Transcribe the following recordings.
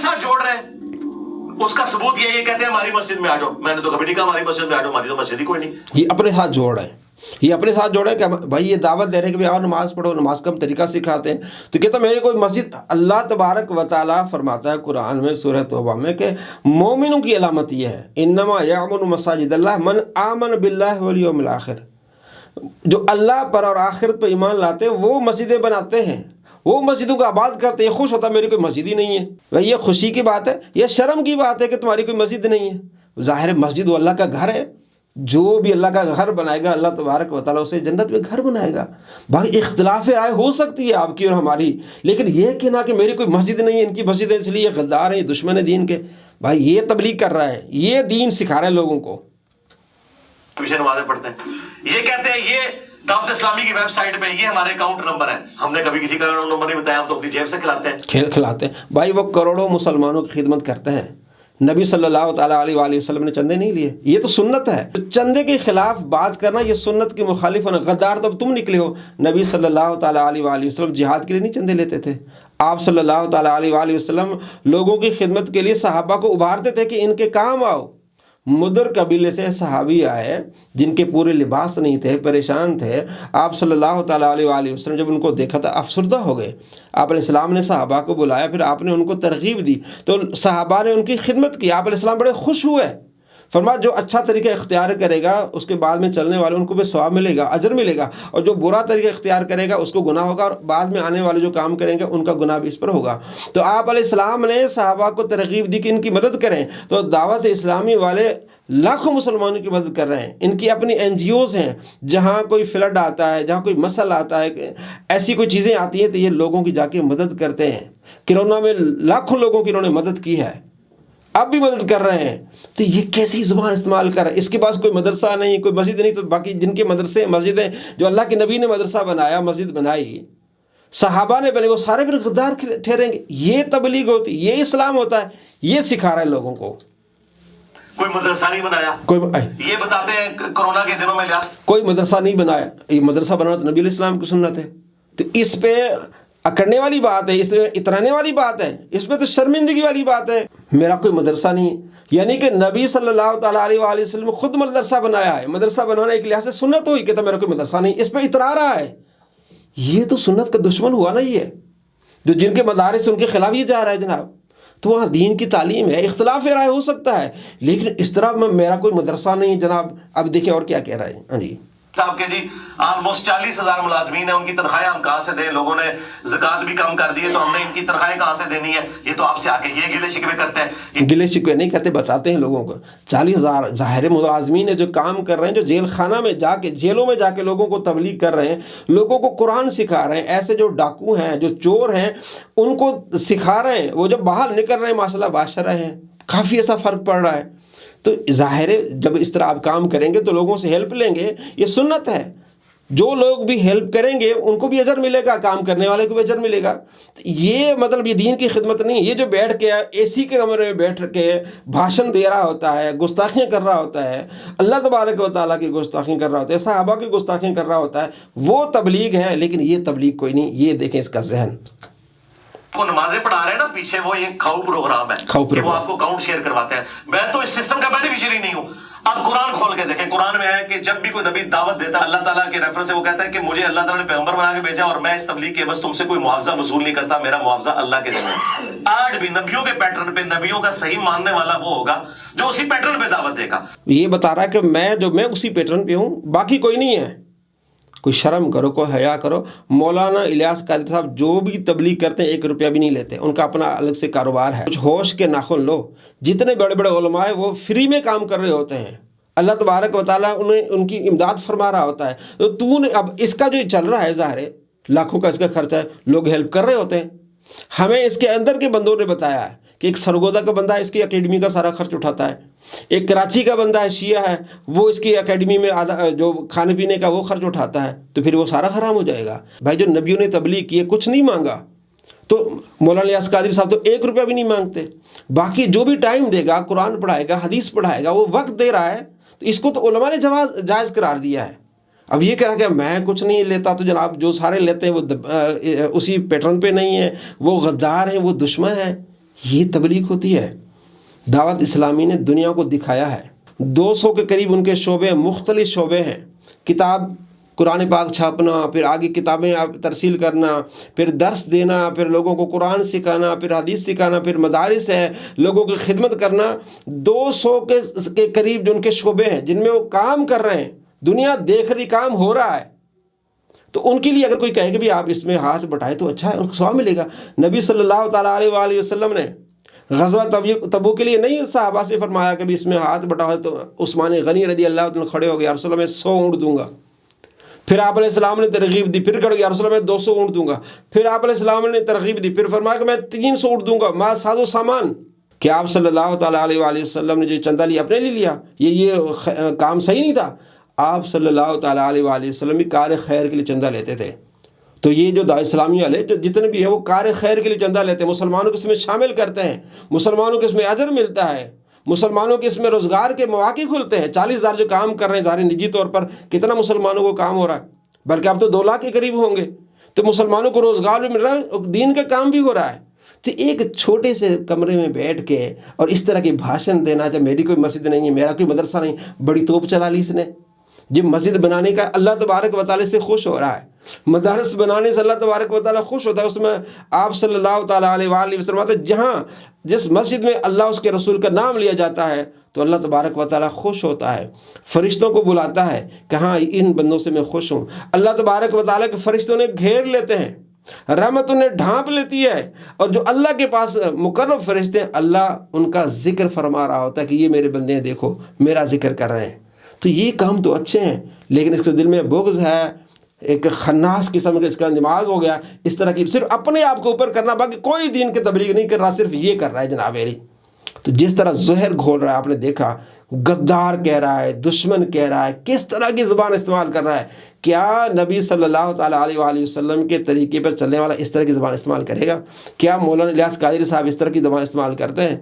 ساتھ جوڑ رہے ہیں. اس کا ثبوت یہ کہتے ہیں ہماری مسجد میں آ جاؤ. میں نے تو کبھی نہیں کہا ہماری مسجد میں آ جاؤ, ہماری تو مسجد ہی کوئی نہیں. یہ اپنے ساتھ جوڑ رہے ہیں, یہ اپنے ساتھ جوڑے کہ بھائی یہ دعوت دے رہے ہیں کہ آؤ نماز پڑھو, نماز کا طریقہ سکھاتے ہیں. تو کہتا میرے کوئی مسجد, اللہ تبارک و تعالیٰ فرماتا ہے قرآن میں سورہ توبہ میں کہ مومنوں کی علامت یہ ہے, انما یعمر مساجد اللہ من آمن باللہ والیوم الآخر, جو اللہ پر اور آخرت پہ ایمان لاتے ہیں وہ مسجدیں بناتے ہیں, وہ مسجدوں کو آباد کرتے ہیں. خوش ہوتا میری کوئی مسجد ہی نہیں ہے. بھائی یہ خوشی کی بات ہے, یہ شرم کی بات ہے کہ تمہاری کوئی مسجد نہیں ہے. ظاہر مسجد وہ اللہ کا گھر ہے, جو بھی اللہ کا گھر بنائے گا اللہ تبارک و تعالیٰ اسے جنت میں گھر بنائے گا. بھائی اختلاف رائے ہو سکتی ہے آپ کی اور ہماری, لیکن یہ کہنا کہ میری کوئی مسجد نہیں ہے, ان کی مسجد ہے اس لیے یہ غدار ہیں, یہ دشمن ہے دین کے. بھائی یہ تبلیغ کر رہا ہے, یہ دین سکھا رہا ہے لوگوں کو. پیچھے نمازیں پڑھتے ہیں, یہ کہتے ہیں یہ دعوت اسلامی کی ویب سائٹ پہ یہ ہمارے اکاؤنٹ نمبر ہے. ہم نے کبھی کسی کا نمبر نہیں بتایا, ہم تو اپنی جیب سے کھلاتے ہیں, کھلاتے ہیں. بھائی وہ کروڑوں مسلمانوں کی خدمت کرتے ہیں, نبی صلی اللہ تعالیٰ علیہ وآلہ وسلم نے چندے نہیں لیے. یہ تو سنت ہے. چندے کے خلاف بات کرنا یہ سنت کی مخالف ہونا. غدار تو تم نکلے ہو. نبی صلی اللہ تعالیٰ علیہ وآلہ وسلم جہاد کے لیے نہیں چندے لیتے تھے. آپ صلی اللہ تعالیٰ علیہ وآلہ وسلم لوگوں کی خدمت کے لیے صحابہ کو ابھارتے تھے کہ ان کے کام آؤ. مدر قبیلے سے صحابی آئے جن کے پورے لباس نہیں تھے, پریشان تھے. آپ صلی اللہ تعالیٰ علیہ وآلہ وسلم جب ان کو دیکھا تھا افسردہ ہو گئے. آپ علیہ السلام نے صحابہ کو بلایا, پھر آپ نے ان کو ترغیب دی, تو صحابہ نے ان کی خدمت کی. آپ علیہ السلام بڑے خوش ہوئے, فرمایا جو اچھا طریقہ اختیار کرے گا اس کے بعد میں چلنے والے ان کو بھی ثواب ملے گا, اجر ملے گا, اور جو برا طریقہ اختیار کرے گا اس کو گناہ ہوگا, اور بعد میں آنے والے جو کام کریں گے ان کا گناہ بھی اس پر ہوگا. تو آپ علیہ السلام نے صحابہ کو ترغیب دی کہ ان کی مدد کریں. تو دعوت اسلامی والے لاکھوں مسلمانوں کی مدد کر رہے ہیں. ان کی اپنی این جی اوز ہیں, جہاں کوئی فلڈ آتا ہے, جہاں کوئی مسئلہ آتا ہے, ایسی کوئی چیزیں آتی ہیں تو یہ لوگوں کی جا کے مدد کرتے ہیں. کرونا میں لاکھوں لوگوں کی انہوں نے مدد کی ہے, اب بھی مدد کر رہے ہیں. تو یہ کیسی زبان استعمال کر رہا ہے؟ اس کے پاس کوئی مدرسہ نہیں, کوئی مسجد نہیں, تو باقی جن کے مدرسے مسجدیں جو اللہ کے نبی نے مدرسہ بنایا, مسجد بنائی, صحابہ نے بنے, وہ سارے پھر غدار ٹھہریں گے. یہ تبلیغ ہوتی, یہ اسلام ہوتا ہے, یہ سکھا رہا ہے لوگوں کو. کوئی مدرسہ نہیں بنایا, یہ بتاتے ہیں کرونا کے دنوں میں کوئی مدرسہ نہیں بنایا. یہ مدرسہ بنانا تو نبی علیہ السلام کی سنت ہے. تو اس پہ اکڑنے والی بات ہے, اس میں اترانے والی بات ہے, اس میں تو شرمندگی والی بات ہے. میرا کوئی مدرسہ نہیں ہے, یعنی کہ نبی صلی اللہ تعالیٰ علیہ وآلہ وسلم خود مدرسہ بنایا ہے. مدرسہ بنانا ایک لحاظ سے سنت ہوئی, کہتا میرا کوئی مدرسہ نہیں, اس پہ اترا رہا ہے. یہ تو سنت کا دشمن ہوا نا. یہ جو جن کے مدارس ان کے خلاف یہ جا رہا ہے جناب. تو وہاں دین کی تعلیم ہے, اختلاف رائے ہو سکتا ہے, لیکن اس طرح میں میرا کوئی مدرسہ نہیں جناب. اب دیکھیں اور کیا کہہ رہا ہے. ہاں جی صاحب کے جی آلموسٹ 40,000 ملازمین ہیں, ان کی تنخواہیں ہم کہاں سے دیں؟ لوگوں نے زکوٰۃ بھی کم کر دی ہے, تو ہم نے ان کی تنخواہیں کہاں سے دینی ہے؟ یہ تو آپ سے آ کے یہ گلے شکوے کرتے ہیں. گلے شکوے نہیں کرتے, بتاتے ہیں لوگوں کو. 40,000 ظاہر ملازمین ہیں جو کام کر رہے ہیں, جو جیل خانہ میں جا کے, جیلوں میں جا کے لوگوں کو تبلیغ کر رہے ہیں, لوگوں کو قرآن سکھا رہے ہیں. ایسے جو ڈاکو ہیں, جو چور ہیں, ان کو سکھا رہے ہیں. وہ جب باہر نکل رہے ہیں ماشاءاللہ بادشاہ ہیں, کافی ایسا فرق پڑ رہا ہے. تو ظاہر ہے جب اس طرح آپ کام کریں گے تو لوگوں سے ہیلپ لیں گے, یہ سنت ہے. جو لوگ بھی ہیلپ کریں گے ان کو بھی اجر ملے گا, کام کرنے والے کو بھی اجر ملے گا. یہ مطلب یہ دین کی خدمت نہیں. یہ جو بیٹھ کے اے سی کے کمرے میں بیٹھ کے بھاشن دے رہا ہوتا ہے, گستاخیاں کر رہا ہوتا ہے, اللہ تبارک و تعالیٰ کی گستاخیاں کر رہا ہوتا ہے, صحابہ کی گستاخیاں کر رہا ہوتا ہے, وہ تبلیغ ہے. لیکن یہ تبلیغ کوئی نہیں. یہ دیکھیں اس کا ذہن. وہ نمازیں پڑھا رہے ہیں نا پیچھے, وہ یہ کھاؤ پروگرام ہے کہ وہ آپ کو اکاؤنٹ شیئر کرواتے ہیں. میں تو اس سسٹم کا بینیفیشری نہیں ہوں. اب قرآن کھول کے دیکھیں, قرآن میں ہے کہ جب بھی کوئی نبی دعوت دیتا ہے اللہ تعالیٰ کے ریفرنس سے وہ کہتا ہے کہ مجھے اللہ تعالیٰ نے پیغمبر بنا کے بھیجا اور میں اس تبلیغ کے بس تم سے کوئی معاوضہ وصول نہیں کرتا, میرا معاوضہ اللہ کے ذمہ ہے. آج بھی نبیوں کے پیٹرن پہ نبیوں کا صحیح ماننے والا وہ ہوگا جو اسی پیٹرن پہ دعوت دے گا. یہ بتا رہا ہے کہ میں اسی پیٹرن پہ ہوں, باقی کوئی نہیں ہے. کوئی شرم کرو, کوئی حیا کرو. مولانا الیاس قادری صاحب جو بھی تبلیغ کرتے ہیں 1 روپیہ بھی نہیں لیتے, ان کا اپنا الگ سے کاروبار ہے. کچھ ہوش کے ناخن لو. جتنے بڑے بڑے علماء ہیں وہ فری میں کام کر رہے ہوتے ہیں, اللہ تبارک و تعالیٰ انہیں ان کی امداد فرما رہا ہوتا ہے. تو تو نے اب اس کا جو چل رہا ہے ظاہر ہے لاکھوں کا اس کا خرچہ ہے, لوگ ہیلپ کر رہے ہوتے ہیں. ہمیں اس کے اندر کے بندوں نے بتایا ہے کہ ایک سرگودا کا بندہ اس کی اکیڈمی کا سارا خرچ اٹھاتا ہے, ایک کراچی کا بندہ ہے شیعہ ہے, وہ اس کی اکیڈمی میں آدھا جو کھانے پینے کا وہ خرچ اٹھاتا ہے. تو پھر وہ سارا حرام ہو جائے گا. بھائی جو نبیوں نے تبلیغ کی ہے کچھ نہیں مانگا, تو مولانا الیاس قادری صاحب تو 1 روپیہ بھی نہیں مانگتے. باقی جو بھی ٹائم دے گا, قرآن پڑھائے گا, حدیث پڑھائے گا, وہ وقت دے رہا ہے. تو اس کو تو علماء نے جائز قرار دیا ہے. اب یہ کہہ رہا کہ میں کچھ نہیں لیتا, تو جناب جو سارے لیتے ہیں وہ اسی پیٹرن پہ نہیں ہیں, وہ غدار ہیں, وہ دشمن ہیں. یہ تبلیغ ہوتی ہے۔ دعوت اسلامی نے دنیا کو دکھایا ہے، 200 کے قریب ان کے شعبے، مختلف شعبے ہیں، کتاب قرآن پاک چھاپنا، پھر آگے کتابیں ترسیل کرنا، پھر درس دینا، پھر لوگوں کو قرآن سکھانا، پھر حدیث سکھانا، پھر مدارس ہے، لوگوں کی خدمت کرنا۔ 200 کے قریب جو ان کے شعبے ہیں جن میں وہ کام کر رہے ہیں، دنیا دیکھ رہی، کام ہو رہا ہے۔ تو ان کے لیے اگر کوئی کہے کہ بھی آپ اس میں ہاتھ بٹھائے تو اچھا ہے، ان کو ثواب ملے گا۔ نبی صلی اللہ تعالیٰ علیہ وآلہ وسلم نے غزوہ تبوک کے لیے نہیں صحابہ سے فرمایا کہ بھی اس میں ہاتھ بٹھاؤ، تو عثمان غنی رضی اللہ عنہ کھڑے ہو گئے، یا رسول اللہ میں 100 اونٹ دوں گا۔ پھر آپ علیہ السلام نے ترغیب دی، پھر کھڑے، یا رسول اللہ میں 200 اونٹ دوں گا۔ پھر آپ علیہ السلام نے ترغیب دی، پھر فرمایا کہ میں 300 اونٹ دوں گا، ما ساز و سامان۔ کہ آپ صلی اللہ تعالیٰ علیہ وآلہ وسلم نے جو چندہ لیا اپنے لیے لیا، یہ کام صحیح نہیں تھا۔ آپ صلی اللہ تعالیٰ علیہ وآلہ وسلم بھی کار خیر کے لیے چندہ لیتے تھے۔ تو یہ جو دعوت اسلامی والے جو جتنے بھی ہیں وہ کار خیر کے لیے چندہ لیتے ہیں، مسلمانوں کو اس میں شامل کرتے ہیں، مسلمانوں کو اس میں اجر ملتا ہے، مسلمانوں کے اس میں روزگار کے مواقع کھلتے ہیں۔ 40,000 جو کام کر رہے ہیں ظاہر نجی طور پر کتنا مسلمانوں کو کام ہو رہا ہے، بلکہ اب تو 2 لاکھ کے قریب ہوں گے۔ تو مسلمانوں کو روزگار بھی مل رہا ہے، دین کا کام بھی ہو رہا ہے۔ تو ایک چھوٹے سے کمرے میں بیٹھ کے اور اس طرح کے بھاشن دینا، جب میری کوئی مسجد نہیں ہے، میرا کوئی مدرسہ نہیں، بڑی توپ چلا لی اس نے۔ یہ مسجد بنانے کا اللہ تبارک و تعالیٰ سے خوش ہو رہا ہے، مدارس بنانے سے اللہ تبارک و تعالیٰ خوش ہوتا ہے۔ اس میں آپ صلی اللہ تعالیٰ علیہ وآلہ وسلم جہاں جس مسجد میں اللہ اس کے رسول کا نام لیا جاتا ہے تو اللہ تبارک و تعالیٰ خوش ہوتا ہے، فرشتوں کو بلاتا ہے کہ ہاں ان بندوں سے میں خوش ہوں۔ اللہ تبارک و تعالیٰ کے فرشتوں نے گھیر لیتے ہیں، رحمت انہیں ڈھانپ لیتی ہے، اور جو اللہ کے پاس مقرب فرشتے ہیں اللہ ان کا ذکر فرما رہا ہوتا ہے کہ یہ میرے بندے ہیں، دیکھو میرا ذکر کر رہے ہیں۔ تو یہ کام تو اچھے ہیں، لیکن اس کے دل میں بغض ہے، ایک خناس قسم کا اس کا دماغ ہو گیا، اس طرح کی صرف اپنے آپ کو اوپر کرنا، باقی کوئی دین کی تبلیغ نہیں کر رہا، صرف یہ کر رہا ہے جناب میری۔ تو جس طرح زہر گھول رہا ہے، آپ نے دیکھا، غدار کہہ رہا ہے، دشمن کہہ رہا ہے، کس طرح کی زبان استعمال کر رہا ہے۔ کیا نبی صلی اللہ تعالیٰ علیہ وآلہ وسلم کے طریقے پر چلنے والا اس طرح کی زبان استعمال کرے گا؟ کیا مولانا الیاس قادری صاحب اس طرح کی زبان استعمال کرتے ہیں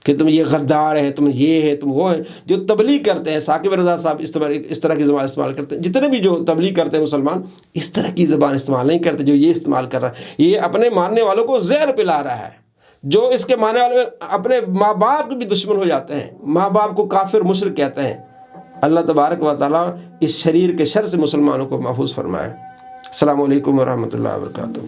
کہ تم یہ غدار ہیں، تم یہ ہے، تم وہ ہے؟ جو تبلیغ کرتے ہیں، ثاقب رضا صاحب اس طرح کی زبان استعمال کرتے ہیں، جتنے بھی جو تبلیغ کرتے ہیں مسلمان اس طرح کی زبان استعمال نہیں کرتے جو یہ استعمال کر رہا ہے۔ یہ اپنے ماننے والوں کو زہر پلا رہا ہے، جو اس کے ماننے والے اپنے ماں باپ کے بھی دشمن ہو جاتے ہیں، ماں باپ کو کافر مشرک کہتے ہیں۔ اللہ تبارک و تعالیٰ اس شریر کے شر سے مسلمانوں کو محفوظ فرمائے۔ السلام علیکم ورحمۃ اللہ وبرکاتہ۔